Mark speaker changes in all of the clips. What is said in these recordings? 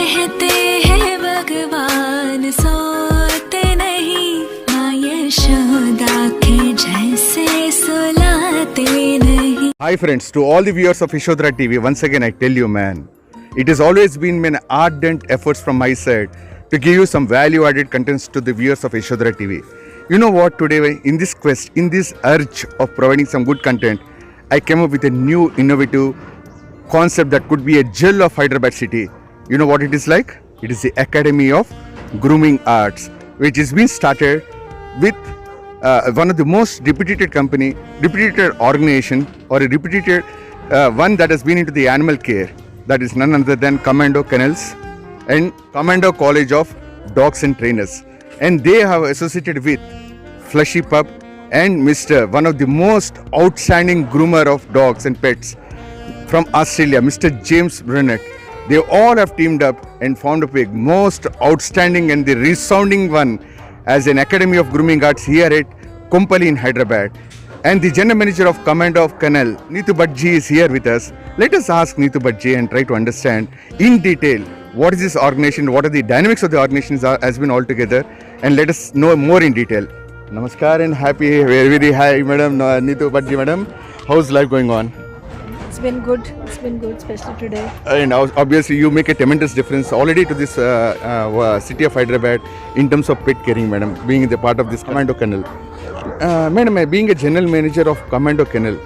Speaker 1: कहते हैं भगवान सोते नहीं, माँ यशोदा के जैसे सुलाते नहीं.
Speaker 2: Hi friends, to all the viewers of HYDERABAD TV, once again I tell you man, it has always been an ardent efforts from my side to give you some value added contents to the viewers of HYDERABAD TV. You know what, today in this quest, in this urge of providing some good content, I came up with a new innovative concept that could be a gel of Hyderabad city. You know what it is like? It is the Academy of Grooming Arts, which is being started with one of the most reputed company, reputed organization, or a reputed one that has been into the animal care. That is none other than Commando Kennels and Commando College of Dogs and Trainers. And they have associated with Fleshy Pup and Mr. one of the most outstanding groomer of dogs and pets from Australia, Mr. James Bennett. They all have teamed up and formed up a most outstanding and the resounding one as an Academy of Grooming Arts here at Kompally in Hyderabad. And the General Manager of Commando of Kennel, Neetu Bhattji, is here with us. Let us ask Neetu Bhattji and try to understand in detail what is this organization, what are the dynamics of the organization has been all together, and let us know more in detail. Namaskar and happy, very high, Madam Neetu Bhattji, Madam. How's life going on?
Speaker 3: It's been good, especially today.
Speaker 2: And obviously you make a tremendous difference already to this city of Hyderabad in terms of pet caring, Madam, being the part of this Commando Kennel. Madam, being a general manager of Commando Kennel,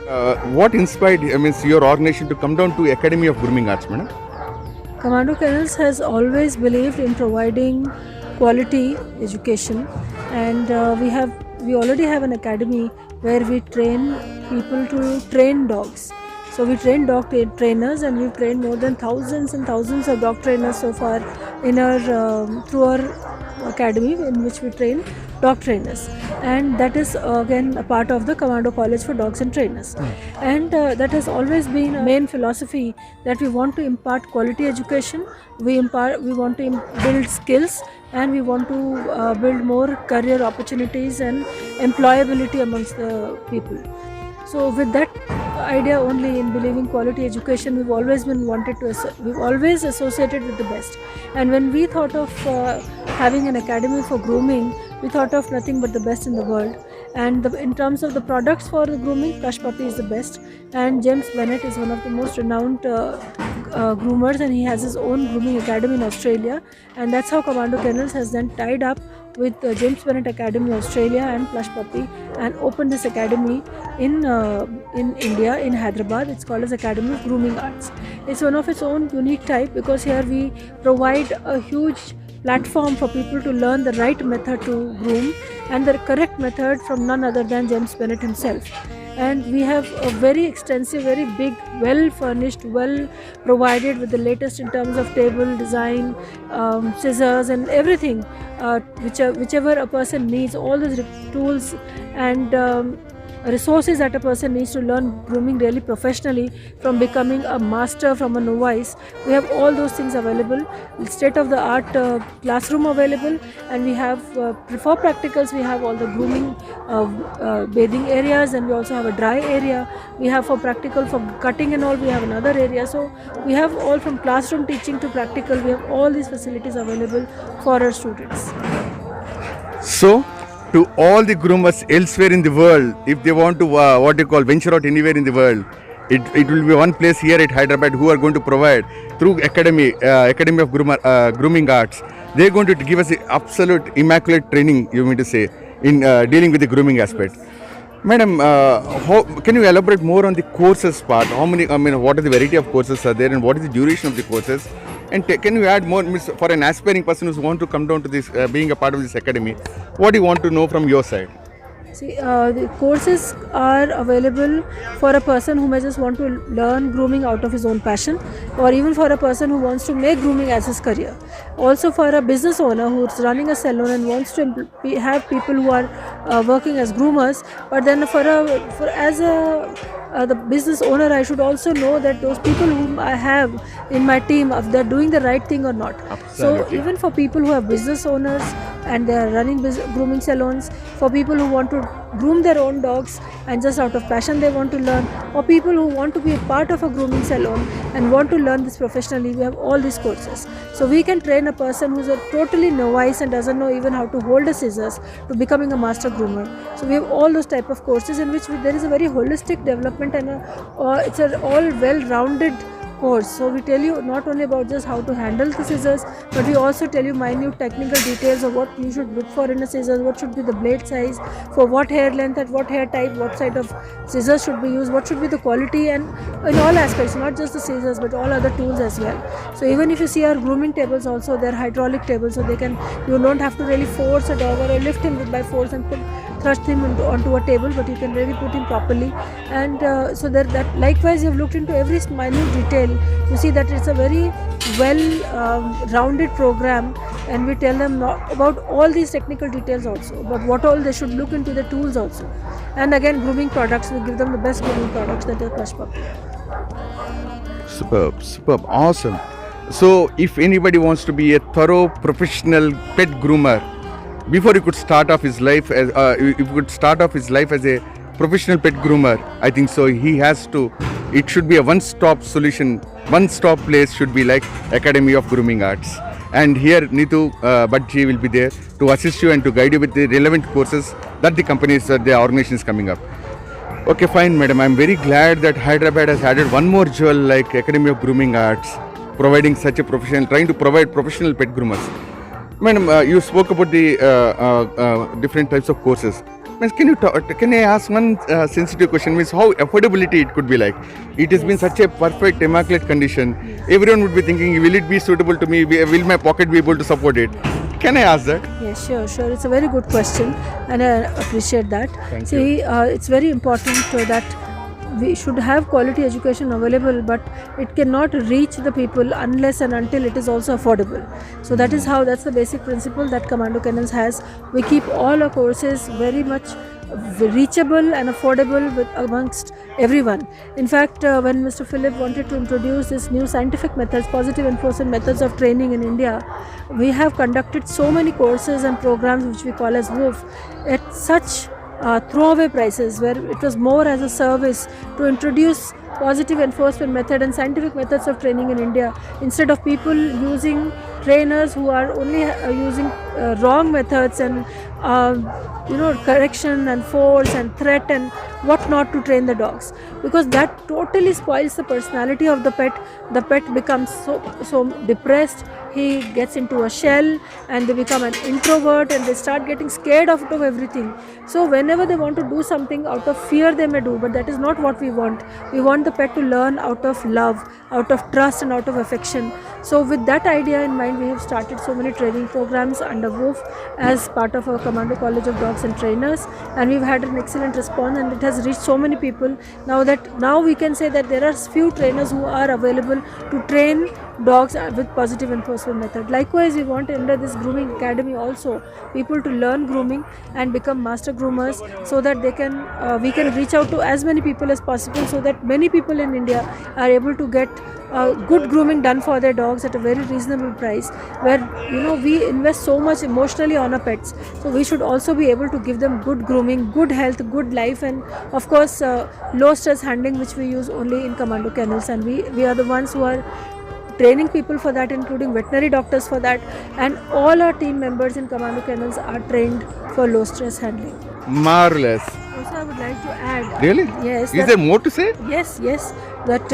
Speaker 2: what inspired your organization to come down to Academy of Grooming Arts, Madam?
Speaker 3: Commando Kennels has always believed in providing quality education, and we already have an academy where we train people to train dogs. So we train dog trainers, and we've trained more than thousands and thousands of dog trainers so far in our through our academy, in which we train dog trainers, and that is again a part of the Commando College for Dogs and Trainers. And that has always been a main philosophy, that we want to impart quality education, we want to build skills, and we want to build more career opportunities and employability amongst the people. So with that idea only, in believing quality education, we've always associated with the best. And when we thought of having an academy for grooming, we thought of nothing but the best in the world. And in terms of the products for the grooming, Plush Puppy is the best, and James Bennett is one of the most renowned groomers, and he has his own grooming academy in Australia. And that's how Commando Kennels has then tied up with James Bennett Academy Australia and Plush Puppy, and opened this academy in India, in Hyderabad. It's called as Academy of Grooming Arts. It's one of its own unique type, because here we provide a huge platform for people to learn the right method to groom, and the correct method from none other than James Bennett himself. And we have a very extensive, very big, well furnished, well provided with the latest in terms of table design, scissors and everything, whichever a person needs, all those tools and resources that a person needs to learn grooming really professionally, from becoming a master from a novice. We have all those things available, state-of-the-art classroom available, and we have for practicals we have all the grooming bathing areas, and we also have a dry area. We have for practical, for cutting and all, we have another area. So we have all from classroom teaching to practical, we have all these facilities available for our students.
Speaker 2: So to all the groomers elsewhere in the world, if they want to venture out anywhere in the world, it will be one place here at Hyderabad who are going to provide through Academy of Grooming Arts. They are going to give us the absolute immaculate training, you mean to say, in dealing with the grooming aspect. Madam, can you elaborate more on the courses part? What are the variety of courses are there, and what is the duration of the courses? And can you add more, for an aspiring person who wants to come down to this, being a part of this academy, what do you want to know from your side?
Speaker 3: See, the courses are available for a person who may just want to learn grooming out of his own passion, or even for a person who wants to make grooming as his career. Also for a business owner who is running a salon and wants to have people who are working as groomers, but then the business owner, I should also know that those people whom I have in my team, if they're doing the right thing or not.
Speaker 2: Absolutely.
Speaker 3: So even for people who have business owners and they are running grooming salons, for people who want to groom their own dogs and just out of passion they want to learn, or people who want to be a part of a grooming salon and want to learn this professionally. We have all these courses. So we can train a person who's a totally novice and doesn't know even how to hold a scissors to becoming a master groomer. So we have all those type of courses in which there is a very holistic development and it's an all well-rounded course. So we tell you not only about just how to handle the scissors, but we also tell you minute technical details of what you should look for in a scissors, what should be the blade size, for what hair length, at what hair type, what side of scissors should be used, what should be the quality, and in all aspects, not just the scissors but all other tools as well. So even if you see our grooming tables also, they're hydraulic tables, so you don't have to really force a dog or lift him by force and thrust him onto a table, but you can really put him properly. And so that likewise you have looked into every minute detail. You see that it's a very well rounded program, and we tell them about all these technical details also, but what all they should look into, the tools also. And again, grooming products, we give them the best grooming products, that are Crush Puppy.
Speaker 2: Superb, awesome. So if anybody wants to be a thorough professional pet groomer, before he could start off his life as a professional pet groomer, I think so it should be a one-stop solution, one-stop place should be like Academy of Grooming Arts. And here Neetu Bhattji will be there to assist you and to guide you with the relevant courses that the organization is coming up. Okay, fine, madam. I'm very glad that Hyderabad has added one more jewel like Academy of Grooming Arts, trying to provide professional pet groomers. Madam, you spoke about the different types of courses. Can I ask one sensitive question? Means how affordability it could be like? It has been such a perfect, immaculate condition. Everyone would be thinking, will it be suitable to me? Will my pocket be able to support it? Can I ask that?
Speaker 3: Yes, sure. It's a very good question, and I appreciate that.
Speaker 2: Thank you.
Speaker 3: It's very important that we should have quality education available, but it cannot reach the people unless and until it is also affordable. So that's the basic principle that Commando Kennels has. We keep all our courses very much reachable and affordable amongst everyone. In fact, when Mr. Philip wanted to introduce this new scientific methods, positive enforcement methods of training in India, we have conducted so many courses and programs which we call as WOOF at such throwaway prices, where it was more as a service to introduce positive enforcement method and scientific methods of training in India, instead of people using trainers who are only using wrong methods and correction and force and threat and what not to train the dogs, because that totally spoils the personality of the pet. The pet becomes so depressed, he gets into a shell and they become an introvert and they start getting scared of everything. So whenever they want to do something out of fear, they may do, but that is not what we want. We want the pet to learn out of love, out of trust and out of affection. So with that idea in mind, we have started so many training programs under WOOF as part of our Commando College of Dogs and Trainers, and we've had an excellent response, and it has reached so many people now we can say that there are few trainers who are available to train dogs with positive enforcement method. Likewise, we want under this grooming academy also people to learn grooming and become master groomers, so that we can reach out to as many people as possible, so that many people in India are able to get good grooming done for their dogs at a very reasonable price, where we invest so much emotionally on our pets, so we should also be able to give them good grooming, good health, good life, and of course low stress handling, which we use only in Commando Kennels, and we are the ones who are training people for that, including veterinary doctors for that, and all our team members in Commando Kennels are trained for low stress handling.
Speaker 2: Marvelous.
Speaker 3: Also, I would like to add.
Speaker 2: Really?
Speaker 3: Yes.
Speaker 2: Is there more to say?
Speaker 3: Yes. That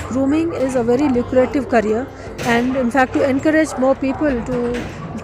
Speaker 3: grooming is a very lucrative career, and in fact, to encourage more people to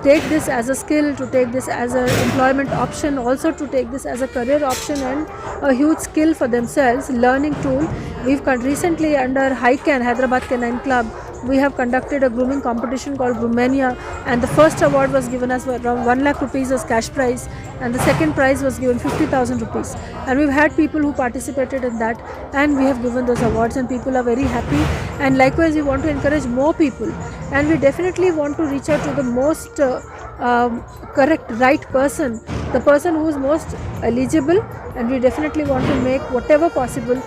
Speaker 3: take this as a skill, to take this as an employment option, also to take this as a career option and a huge skill for themselves, learning tool. We've recently under Hyderabad Canine Club, we have conducted a grooming competition called Groomania, and the first award was given as around 1 lakh rupees as cash prize, and the second prize was given 50,000 rupees. And we've had people who participated in that, and we have given those awards, and people are very happy. And likewise, we want to encourage more people, and we definitely want to reach out to the most correct, right person, the person who is most eligible, and we definitely want to make whatever possible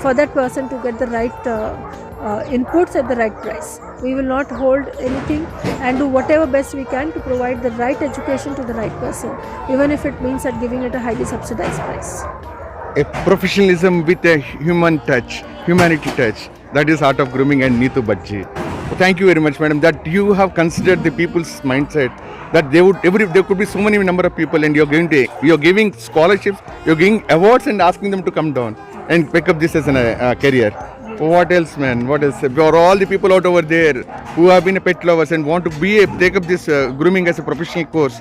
Speaker 3: for that person to get the right inputs at the right price. We will not hold anything and do whatever best we can to provide the right education to the right person, even if it means at giving it a highly subsidized price.
Speaker 2: A professionalism with a human touch, humanity touch. That is art of grooming and Neetu Bajji. Thank you very much, madam, that you have considered the people's mindset. That there could be so many number of people, and you're giving scholarships, you're giving awards, and asking them to come down and pick up this as a career. What else, man? What else? For all the people out over there who have been a pet lovers and want to take up this grooming as a professional course,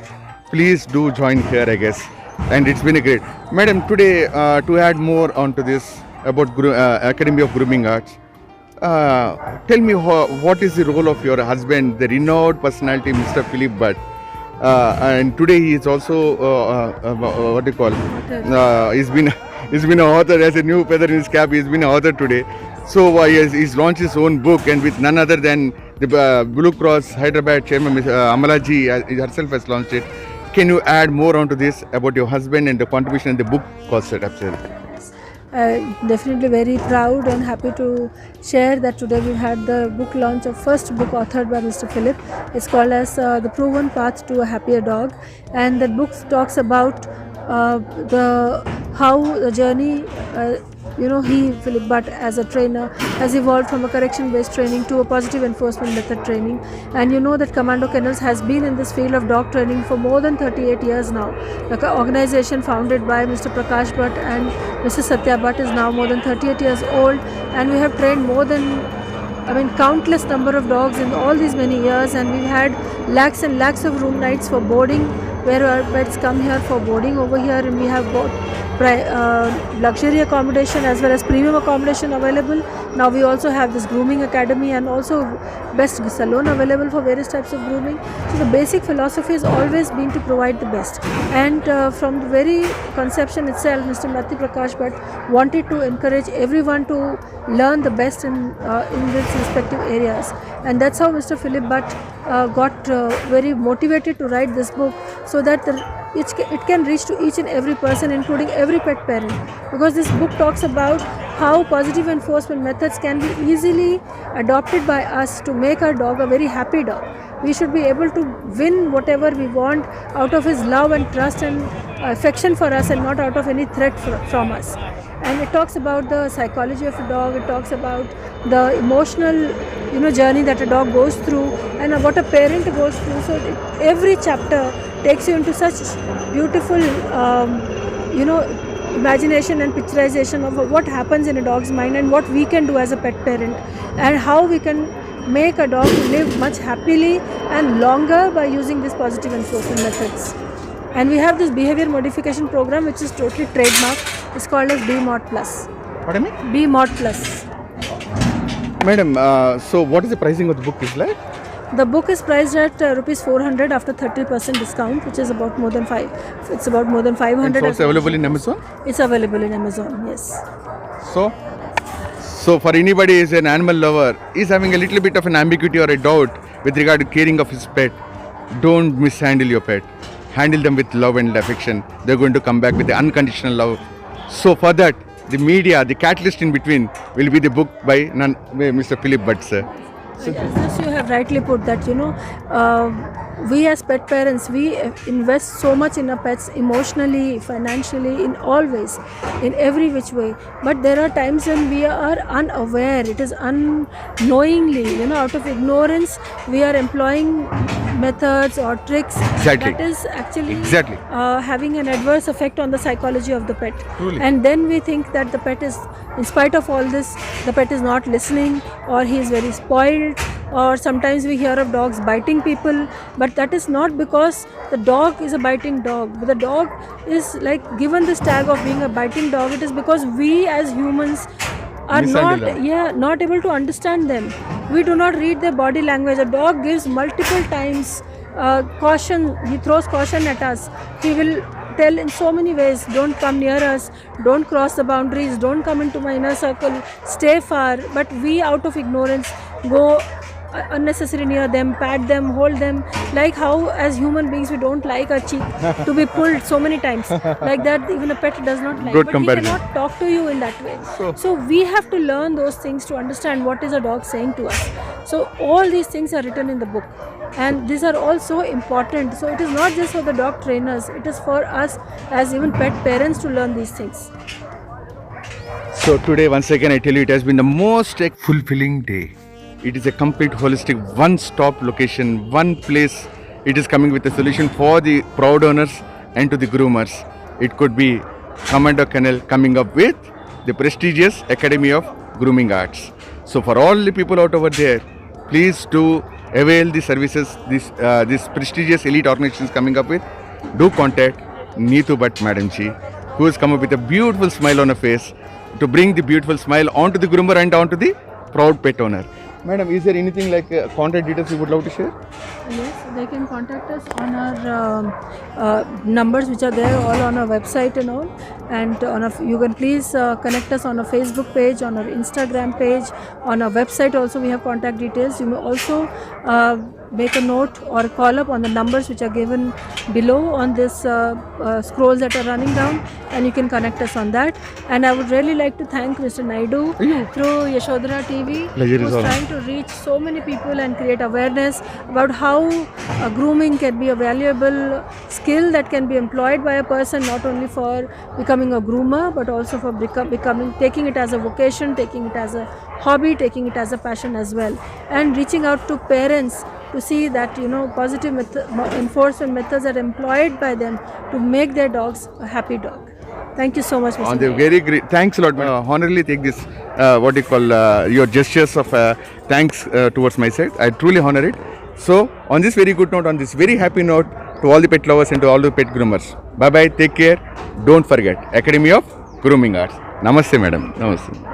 Speaker 2: please do join here, I guess. And it's been a great. Madam, today to add more onto this about Academy of Grooming Arts, tell me what is the role of your husband, the renowned personality, Mr. Philip Butt. And today he is also what do you call? He's been an author, as a new feather in his cap. He's been an author today. So he's launched his own book, and with none other than the Blue Cross Hyderabad chairman, Amalaji herself has launched it. Can you add more onto this about your husband and the contribution in the book concept? Absolutely.
Speaker 3: Definitely very proud and happy to share that today we had the book launch of first book authored by Mr. Philip. It's called as The Proven Path to a Happier Dog, and that book talks about how the journey Philip Butt as a trainer has evolved from a correction-based training to a positive enforcement method training. And you know that Commando Kennels has been in this field of dog training for more than 38 years now. The organization founded by Mr. Prakash Butt and Mrs. Satya Butt is now more than 38 years old, and we have trained countless number of dogs in all these many years, and we've had lakhs and lakhs of room nights for boarding, where our pets come here for boarding over here, and we have both luxury accommodation as well as premium accommodation available. Now we also have this grooming academy and also best salon available for various types of grooming. So the basic philosophy has always been to provide the best, and from the very conception itself, Mr. Matti Prakash Bhatt wanted to encourage everyone to learn the best in these respective areas, and that's how Mr. Philip Butt got very motivated to write this book, so that it can reach to each and every person, including every pet parent, because this book talks about how positive enforcement methods can be easily adopted by us to make our dog a very happy dog. We should be able to win whatever we want out of his love and trust and affection for us, and not out of any threat from us. And it talks about the psychology of a dog, it talks about the emotional journey that a dog goes through, and what a parent goes through. So every chapter takes you into such beautiful imagination and picturization of what happens in a dog's mind, and what we can do as a pet parent, and how we can make a dog live much happily and longer by using these positive enforcement methods. And we have this behavior modification program which is totally trademarked. It's called as B Mod Plus.
Speaker 2: What do you mean?
Speaker 3: B Mod Plus.
Speaker 2: Madam, so what is the pricing of the book is like?
Speaker 3: The book is priced at rupees 400 after 30% discount, which is about more than 500. It's about more than 500.
Speaker 2: It's also available in Amazon?
Speaker 3: It's available in Amazon, yes.
Speaker 2: So for anybody who is an animal lover, is having a little bit of an ambiguity or a doubt with regard to caring of his pet, don't mishandle your pet. Handle them with love and affection. They're going to come back with the unconditional love. So for that, the media, the catalyst in between will be the book by Mr. Philip Butt, sir.
Speaker 3: So, as you have rightly put that, we as pet parents, we invest so much in our pets emotionally, financially, in all ways, in every which way. But there are times when we are unaware, it is unknowingly, out of ignorance, we are employing methods or tricks that is actually having an adverse effect on the psychology of the pet.
Speaker 2: Truly.
Speaker 3: And then we think that the pet is, in spite of all this, the pet is not listening, or he is very spoiled, or sometimes we hear of dogs biting people, but that is not because the dog is a biting dog. But the dog is given this tag of being a biting dog. It is because we as humans are not able to understand them. We do not read their body language. A dog gives multiple times caution. He throws caution at us. He will tell in so many ways, don't come near us, don't cross the boundaries, don't come into my inner circle, stay far. But we, out of ignorance, go unnecessary near them, pat them, hold them, like how as human beings we don't like our cheek to be pulled so many times. Like that, even a pet does not like.
Speaker 2: Good
Speaker 3: but
Speaker 2: comparison.
Speaker 3: he cannot talk to you in that way. So we have to learn those things to understand what is a dog saying to us. So all these things are written in the book, and these are all so important. So it is not just for the dog trainers, it is for us as even pet parents to learn these things.
Speaker 2: So today, once again, I tell you, it has been the most fulfilling day. It is a complete holistic one-stop location, one place. It is coming with a solution for the proud owners and to the groomers. It could be Commando Kennel coming up with the prestigious Academy of Grooming Arts. So for all the people out over there, please do avail the services this prestigious elite organizations coming up with. Do contact Neetu Bhatt Madam Ji, who has come up with a beautiful smile on her face to bring the beautiful smile onto the groomer and onto the proud pet owner. Madam, is there anything like contact details you would love to share?
Speaker 3: Yes, they can contact us on our numbers which are there all on our website and all. And you can please connect us on our Facebook page, on our Instagram page, on our website also we have contact details. You may also make a note or call up on the numbers which are given below on this scrolls that are running down, and you can connect us on that. And I would really like to thank Mr. Naidu through Yashodhara TV, who is trying to reach so many people and create awareness about how grooming can be a valuable skill that can be employed by a person, not only for becoming a groomer but also for taking it as a vocation, taking it as a hobby, taking it as a passion as well, and reaching out to parents to see that positive enforcement methods are employed by them to make their dogs a happy dog. Thank you so much, Mr.
Speaker 2: On the
Speaker 3: Nair.
Speaker 2: very great, thanks a lot. Honorably take this, what you call your gestures of thanks towards my side. I truly honor it. So, on this very good note, on this very happy note, to all the pet lovers and to all the pet groomers, bye bye, take care. Don't forget, Academy of Grooming Arts. Namaste, madam. Namaste.